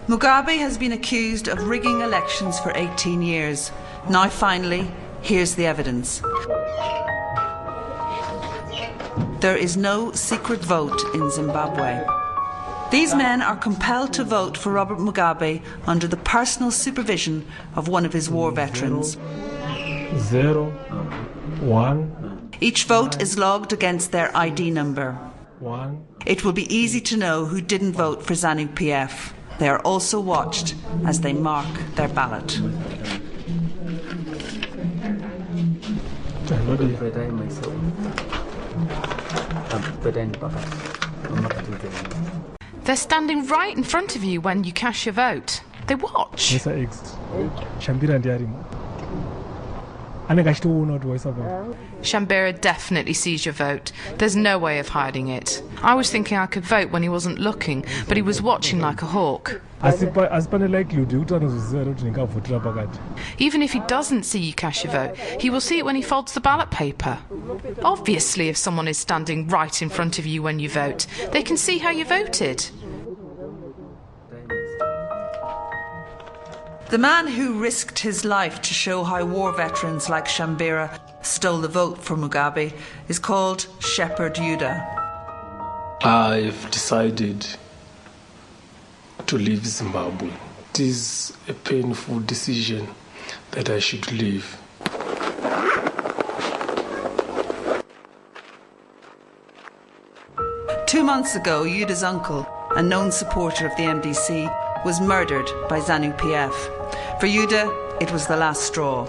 Mugabe has been accused of rigging elections for 18 years. Now finally, here's the evidence. There is no secret vote in Zimbabwe. These men are compelled to vote for Robert Mugabe under the personal supervision of one of his war veterans. 0, 1. Each vote is logged against their ID number. 1. It will be easy to know who didn't vote for ZANU-PF. They are also watched as they mark their ballot. They're standing right in front of you when you cast your vote. They watch. Shambira definitely sees your vote. There's no way of hiding it. I was thinking I could vote when he wasn't looking, but he was watching like a hawk. Even if he doesn't see you cast your vote, he will see it when he folds the ballot paper. Obviously, if someone is standing right in front of you when you vote, they can see how you voted. The man who risked his life to show how war veterans like Shambira stole the vote for Mugabe is called Shepherd Yuda. I've decided to leave Zimbabwe. It is a painful decision that I should leave. Two months ago, Yuda's uncle, a known supporter of the MDC, was murdered by ZANU-PF. For Yuda, it was the last straw.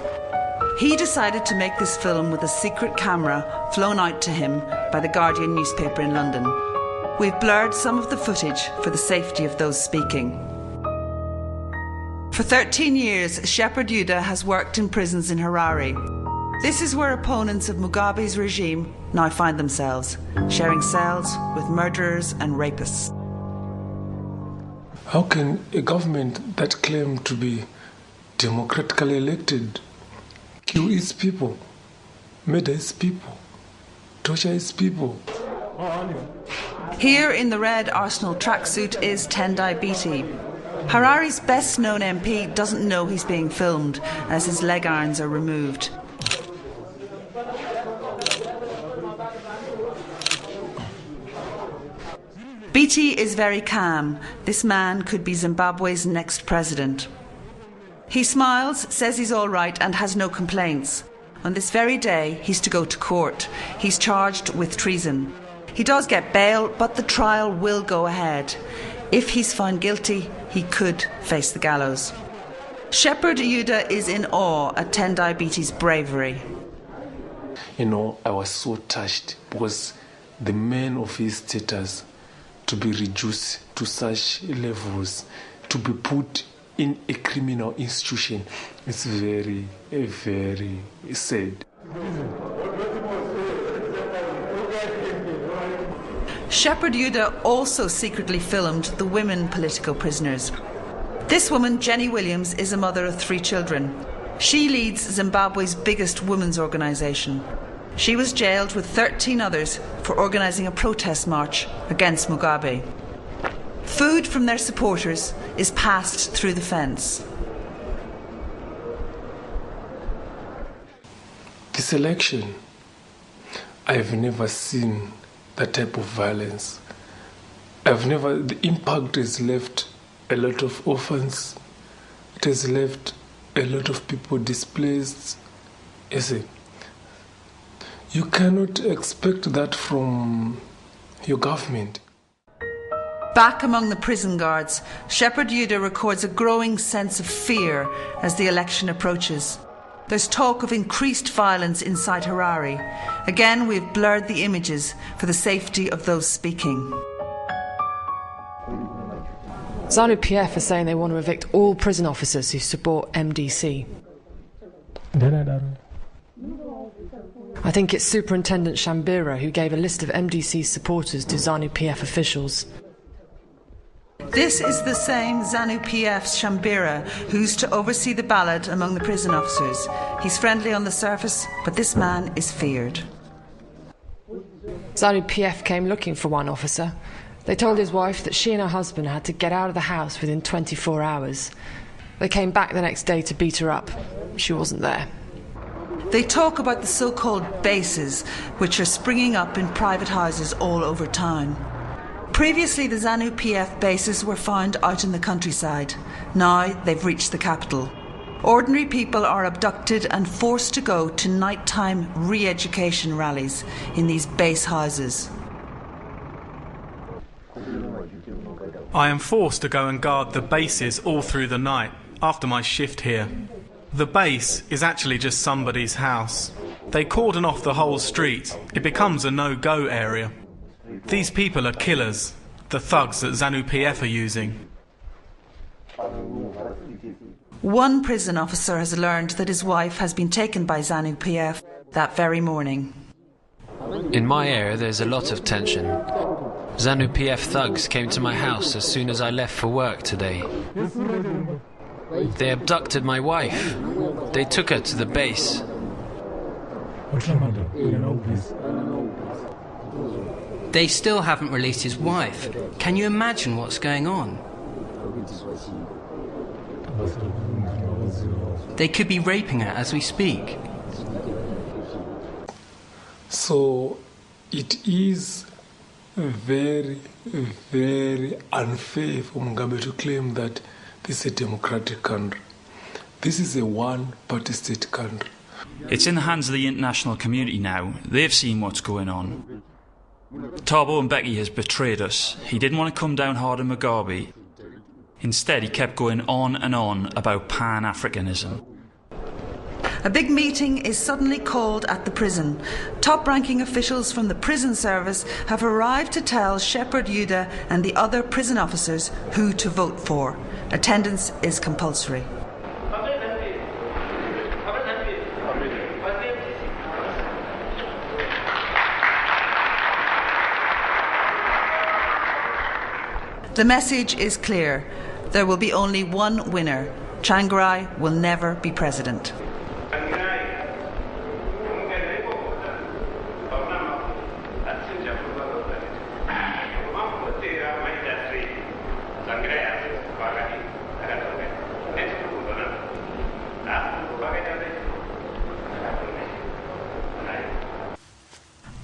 He decided to make this film with a secret camera flown out to him by the Guardian newspaper in London. We've blurred some of the footage for the safety of those speaking. For 13 years, Shepherd Yuda has worked in prisons in Harare. This is where opponents of Mugabe's regime now find themselves, sharing cells with murderers and rapists. How can a government that claims to be democratically elected kill its people, murder its people, torture its people? Here in the red Arsenal tracksuit is Tendai Biti. Harare's best-known MP doesn't know he's being filmed as his leg irons are removed. Biti is very calm. This man could be Zimbabwe's next president. He smiles, says he's all right and has no complaints. On this very day, he's to go to court. He's charged with treason. He does get bail, but the trial will go ahead. If he's found guilty, he could face the gallows. Shepherd Yuda is in awe at Tendai Biti's bravery. You know, I was so touched because the man of his status to be reduced to such levels, to be put in a criminal institution, is very, very sad. Shepherd Yuda also secretly filmed the women political prisoners. This woman, Jenny Williams, is a mother of 3 children. She leads Zimbabwe's biggest women's organisation. She was jailed with 13 others for organising a protest march against Mugabe. Food from their supporters is passed through the fence. This election, I've never seen that type of violence. The impact has left a lot of orphans. It has left a lot of people displaced. You see, you cannot expect that from your government. Back among the prison guards, Shepherd Yuda records a growing sense of fear as the election approaches. There's talk of increased violence inside Harare. Again, we've blurred the images for the safety of those speaking. ZANU-PF are saying they want to evict all prison officers who support MDC. I think it's Superintendent Shambira who gave a list of MDC supporters to ZANU-PF officials. This is the same ZANU-PF's Shambira who's to oversee the ballot among the prison officers. He's friendly on the surface, but this man is feared. ZANU-PF came looking for one officer. They told his wife that she and her husband had to get out of the house within 24 hours. They came back the next day to beat her up. She wasn't there. They talk about the so-called bases, which are springing up in private houses all over town. Previously, the ZANU-PF bases were found out in the countryside. Now they've reached the capital. Ordinary people are abducted and forced to go to nighttime re-education rallies in these base houses. I am forced to go and guard the bases all through the night after my shift here. The base is actually just somebody's house. They cordon off the whole street. It becomes a no-go area. These people are killers, the thugs that ZANU-PF are using. One prison officer has learned that his wife has been taken by ZANU-PF that very morning. In my area there's a lot of tension. ZANU-PF thugs came to my house as soon as I left for work today. They abducted my wife. They took her to the base. They still haven't released his wife. Can you imagine what's going on? They could be raping her as we speak. So it is very, very unfair for Mugabe to claim that this is a democratic country. This is a one-party state country. It's in the hands of the international community now. They've seen what's going on. Thabo Mbeki has betrayed us. He didn't want to come down hard on Mugabe. Instead, he kept going on and on about Pan-Africanism. A big meeting is suddenly called at the prison. Top-ranking officials from the prison service have arrived to tell Shepherd Yuda and the other prison officers who to vote for. Attendance is compulsory. The message is clear. There will be only one winner. Tsvangirai will never be president.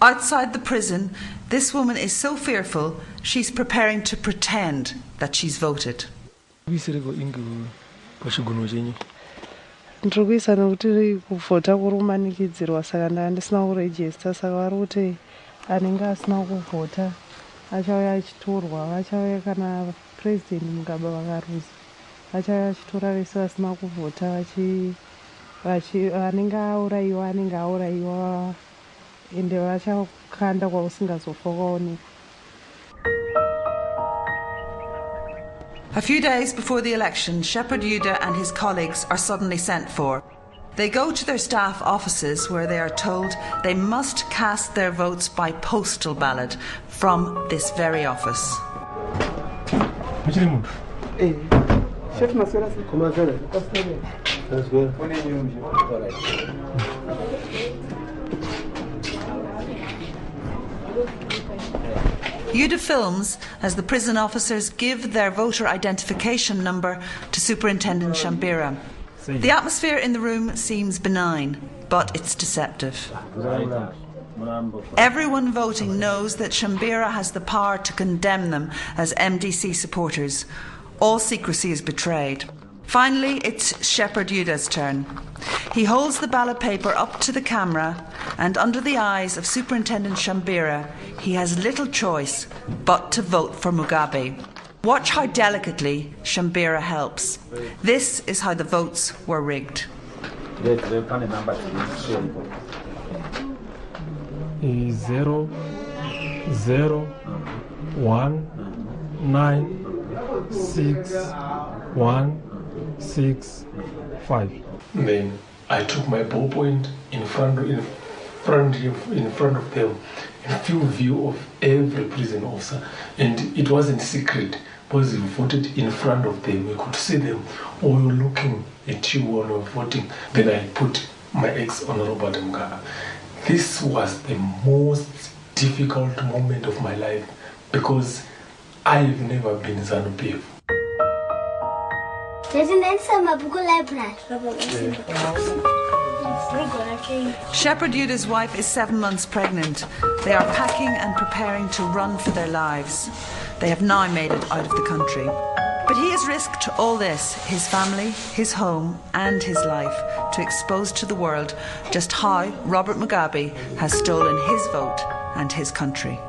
Outside the prison, this woman is so fearful, she's preparing to pretend that she's voted. Ndiri kuisa nokuti kuvhota kuri kumanikidzirwa saka ndandisina kurejista saka vari kuti anenge asina kuvhota achauya achitorwa vachauya kana president Mugabe vakaruza vachauya achitora vese vasina kuvhota anenge aurayiwa ende vachakanda kwausingazofa kwaoneka. A few days before the election, Shepherd Yuda and his colleagues are suddenly sent for. They go to their staff offices where they are told they must cast their votes by postal ballot from this very office. Yuda films as the prison officers give their voter identification number to Superintendent Shambira. The atmosphere in the room seems benign, but it's deceptive. Everyone voting knows that Shambira has the power to condemn them as MDC supporters. All secrecy is betrayed. Finally, it's Shepherd Yuda's turn. He holds the ballot paper up to the camera, and under the eyes of Superintendent Shambira, he has little choice but to vote for Mugabe. Watch how delicately Shambira helps. This is how the votes were rigged. 0, 0, 1, 9, 6, 1, 6, 5. Then I took my ballpoint in front of them, in full view of every prison officer, and it wasn't secret because we voted in front of them. We could see them all looking at you when we were voting. Then I put my X on Robert Mugabe. This was the most difficult moment of my life because I've never been ZANU-PF. Shepherd Yuda's wife is 7 months pregnant. They are packing and preparing to run for their lives. They have now made it out of the country. But he has risked all this, his family, his home and his life, to expose to the world just how Robert Mugabe has stolen his vote and his country.